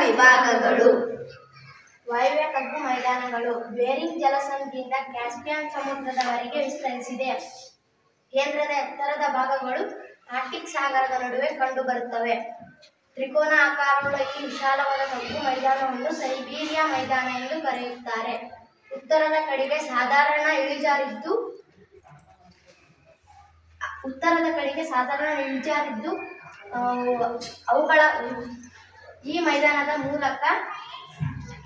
ವಿಭಾಗಗಳು. ವಾಯುವ್ಯ ತಗ್ಗು ಮೈದಾನಗಳು ಬೇರಿಂಗ್ ಜಲಸಂಧಿಯಿಂದ ಕ್ಯಾಸ್ಪಿಯನ್ ಸಮುದ್ರದವರೆಗೆ ವಿಸ್ತರಿಸಿದೆ. ಕೇಂದ್ರದ ಎತ್ತರದ ಭಾಗಗಳು ಆರ್ಟಿಕ್ ಸಾಗರದ ನಡುವೆ ಕಂಡುಬರುತ್ತವೆ. ತ್ರಿಕೋನ ಆಕಾರವುಳ್ಳ ಈ ವಿಶಾಲವಾದ ತಗ್ಗು ಮೈದಾನವನ್ನು ಸೈಬೀರಿಯಾ ಮೈದಾನ ಎಂದು ಕರೆಯುತ್ತಾರೆ. ಉತ್ತರದ ಕಡೆಗೆ ಸಾಧಾರಣ ಇಳಿಜಾರಿದ್ದು ಅವುಗಳ ಈ ಮೈದಾನದ ಮೂಲಕ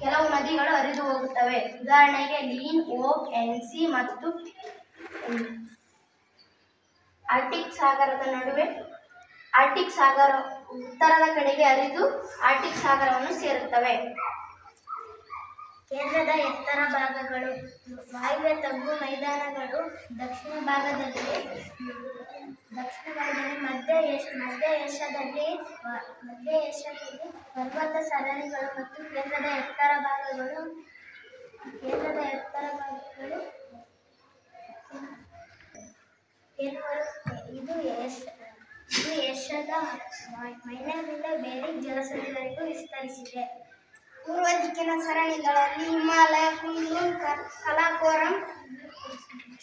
ಕೆಲವು ನದಿಗಳು ಹರಿದು ಹೋಗುತ್ತವೆ. ಉದಾಹರಣೆಗೆ ಲೀನ್, ಓಕ್, ಎನ್ಸಿ ಮತ್ತು ಆರ್ಟಿಕ್ ಸಾಗರ ಉತ್ತರದ ಕಡೆಗೆ ಹರಿದು ಆರ್ಟಿಕ್ ಸಾಗರವನ್ನು ಸೇರುತ್ತವೆ. ಕೇಂದ್ರದ ಎತ್ತರ ಭಾಗಗಳು. ವಾಯುವ್ಯ ತಗ್ಗು ಮೈದಾನಗಳು ದಕ್ಷಿಣ ಭಾಗದಲ್ಲಿ ಮಧ್ಯ ಏಷ್ಯಾದಲ್ಲಿ ಪರ್ವತ ಸರಣಿಗಳು ಮತ್ತು ಕೇಂದ್ರದ ಎತ್ತರ ಭಾಗಗಳು ಇದು ಏಷ್ಯಾದ ಮೈನರ್ನಿಂದ ಬೇರಿಂಗ್ ಜಲಸಂಧಿವರೆಗೂ ವಿಸ್ತರಿಸಿದೆ. ಪೂರ್ವ ದಿಕ್ಕಿನ ಸರಣಿಗಳಲ್ಲಿ ಹಿಮಾಲಯ, ಕುನ್ಲುನ್, ಕರಾಕೋರಂ,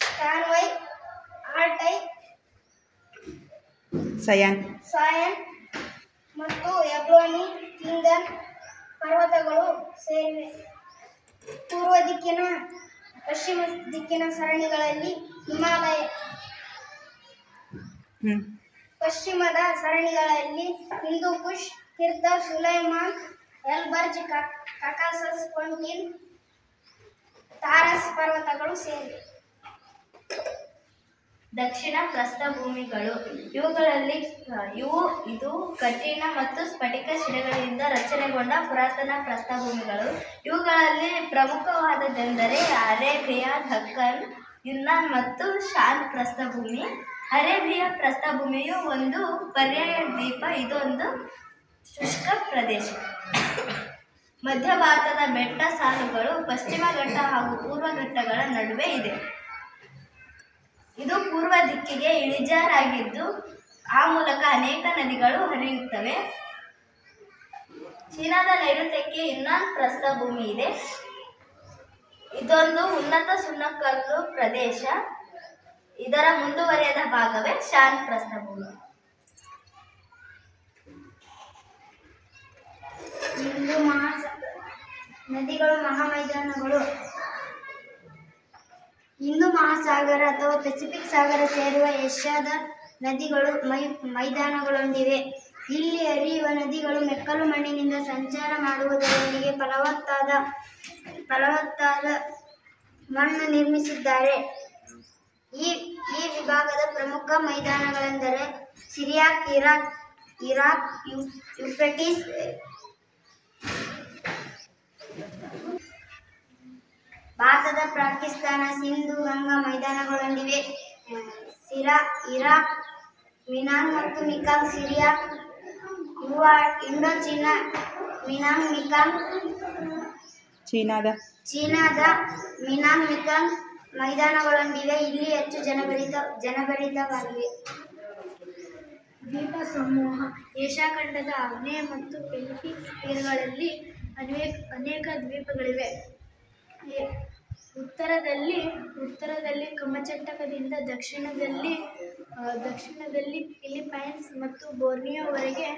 ಸ್ಟಾನ್ವೈ, ಆಲ್ಟೈ, ಸಾಯನ್ ಮತ್ತು ಯಬ್ಲೋನಿ ಕಿಂಗನ್ ಪರ್ವತಗಳು ಸೇರಿವೆ. ಪಶ್ಚಿಮ ದಿಕ್ಕಿನ ಸರಣಿಗಳಲ್ಲಿ ಹಿಮಾಲಯ, ಪಶ್ಚಿಮದ ಸರಣಿಗಳಲ್ಲಿ ಹಿಂದೂ ಕುಶ್, ಕಿರ್ದರ್, ಸುಲೈಮಾನ್, ಎಲ್ಬರ್ಜ್, ಕಾಕಾಸಸ್, ಕೊಂಕಿನ್, ತಾರಸ್ ಪರ್ವತಗಳು ಸೇರಿವೆ. ದಕ್ಷಿಣ ಪ್ರಸ್ಥಭೂಮಿಗಳು. ಇದು ಕಠಿಣ ಮತ್ತು ಸ್ಫಟಿಕ ಶಿಲೆಗಳಿಂದ ರಚನೆಗೊಂಡ ಪುರಾತನ ಪ್ರಸ್ಥಭೂಮಿಗಳು. ಇವುಗಳಲ್ಲಿ ಪ್ರಮುಖವಾದದ್ದೆಂದರೆ ಅರೇಬಿಯಾ, ದಕ್ಕನ್, ಯುನ್ನಾನ್ ಮತ್ತು ಶಾನ್ ಪ್ರಸ್ಥಭೂಮಿ. ಅರೇಬಿಯಾ ಪ್ರಸ್ಥಭೂಮಿಯು ಒಂದು ಪರ್ಯಾಯ ದ್ವೀಪ. ಇದೊಂದು ಶುಷ್ಕ ಪ್ರದೇಶ. ಮಧ್ಯ ಭಾರತದ ಬೆಟ್ಟ ಸಾಲುಗಳು ಪಶ್ಚಿಮ ಘಟ್ಟ ಹಾಗೂ ಪೂರ್ವ ಘಟ್ಟಗಳ ನಡುವೆ ಇದೆ. ಇದು ಪೂರ್ವ ದಿಕ್ಕಿಗೆ ಇಳಿಜಾರಾಗಿದ್ದು ಆ ಮೂಲಕ ಅನೇಕ ನದಿಗಳು ಹರಿಯುತ್ತವೆ. ಚೀನಾದ ನೈಋತ್ಯಕ್ಕೆ ಯುನ್ನಾನ್ ಪ್ರಸ್ಥಭೂಮಿ ಇದೆ. ಇದೊಂದು ಉನ್ನತ ಸುಣ್ಣಕಲ್ಲು ಪ್ರದೇಶ. ಇದರ ಮುಂದುವರಿದ ಭಾಗವೇ ಶಾನ್ ಪ್ರಸ್ಥಭೂಮಿ. ನದಿಗಳು ಮಹಾಮೈದಾನಗಳು. ಹಿಂದೂ ಮಹಾಸಾಗರ ಅಥವಾ ಪೆಸಿಫಿಕ್ ಸಾಗರ ಸೇರುವ ಏಷ್ಯಾದ ನದಿಗಳು ಮೈದಾನಗಳೊಂದಿವೆ. ಇಲ್ಲಿ ಹರಿಯುವ ನದಿಗಳು ಮೆಕ್ಕಲು ಮಣ್ಣಿನಿಂದ ಸಂಚಾರ ಮಾಡುವುದರೊಂದಿಗೆ ಫಲವತ್ತಾದ ಮಣ್ಣು ನಿರ್ಮಿಸಿದ್ದಾರೆ. ಈ ವಿಭಾಗದ ಪ್ರಮುಖ ಮೈದಾನಗಳೆಂದರೆ ಸಿರಿಯಾಕ್, ಇರಾಕ್, ಯುಫ್ರೆಟಿಸ್, ಭಾರತದ ಪಾಕಿಸ್ತಾನ, ಸಿಂಧು, ಗಂಗಾ ಮೈದಾನಗಳೊಂದಿವೆ. ಇರಾಕ್, ಮಿನಾಂಗ್ ಮತ್ತು ಮಿಕಾಂಗ್. ಸಿರಿಯಾಕ್, ಇಂಡೋ ಚೀನಾ, ಮಿನಾಂಗ್, ಮಿಕಾಂಗ್. ಚೀನಾದ ಮಿನಾಂಗ್, ಮಿಕಾಂಗ್ ಮೈದಾನಗಳೊಂದಿವೆ. ಇಲ್ಲಿ ಹೆಚ್ಚು ಜನಭರಿತವಾಗಿವೆ. ದ್ವೀಪ ಸಮೂಹ. ಏಷ್ಯಾ ಖಂಡದ ಆಗ್ನೇಯ ಮತ್ತು ಪೆಸಿಫಿಕ್ ತೀರಗಳಲ್ಲಿ ಅನೇಕ ದ್ವೀಪಗಳಿವೆ. ಉತ್ತರದಲ್ಲಿ ಕಮಚಟಕದಿಂದ ದಕ್ಷಿಣದಲ್ಲಿ ಫಿಲಿಪೈನ್ಸ್ ಮತ್ತು ಬೋರ್ನಿಯೋವರೆಗೆ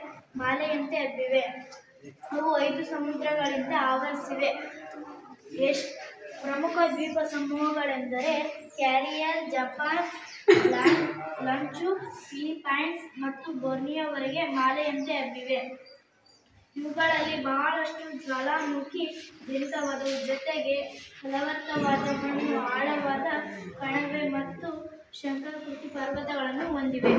ಮಾಲೆಯಂತೆ ಹಬ್ಬಿವೆ. ಅವು 5 ಸಮುದ್ರಗಳಿಂದ ಆವರಿಸಿವೆ. ಪ್ರಮುಖ ದ್ವೀಪ ಸಮೂಹಗಳೆಂದರೆ ಕ್ಯಾರಿಯರ್, ಜಪಾನ್, ಲಂಚು, ಫಿಲಿಪೈನ್ಸ್ ಮತ್ತು ಬೋರ್ನಿಯೋವರೆಗೆ ಮಾಲೆಯಂತೆ ಹಬ್ಬಿವೆ. ಇವುಗಳಲ್ಲಿ ಬಹಳಷ್ಟು ಜ್ವಾಲಾಮುಖಿ ಜನಿತವಾದವು. ಜೊತೆಗೆ ಫಲವತ್ತಾದ ಮಣ್ಣು, ಆಳವಾದ ಕಣಿವೆ ಮತ್ತು ಶಂಖಾಕೃತಿ ಪರ್ವತಗಳನ್ನು ಹೊಂದಿವೆ.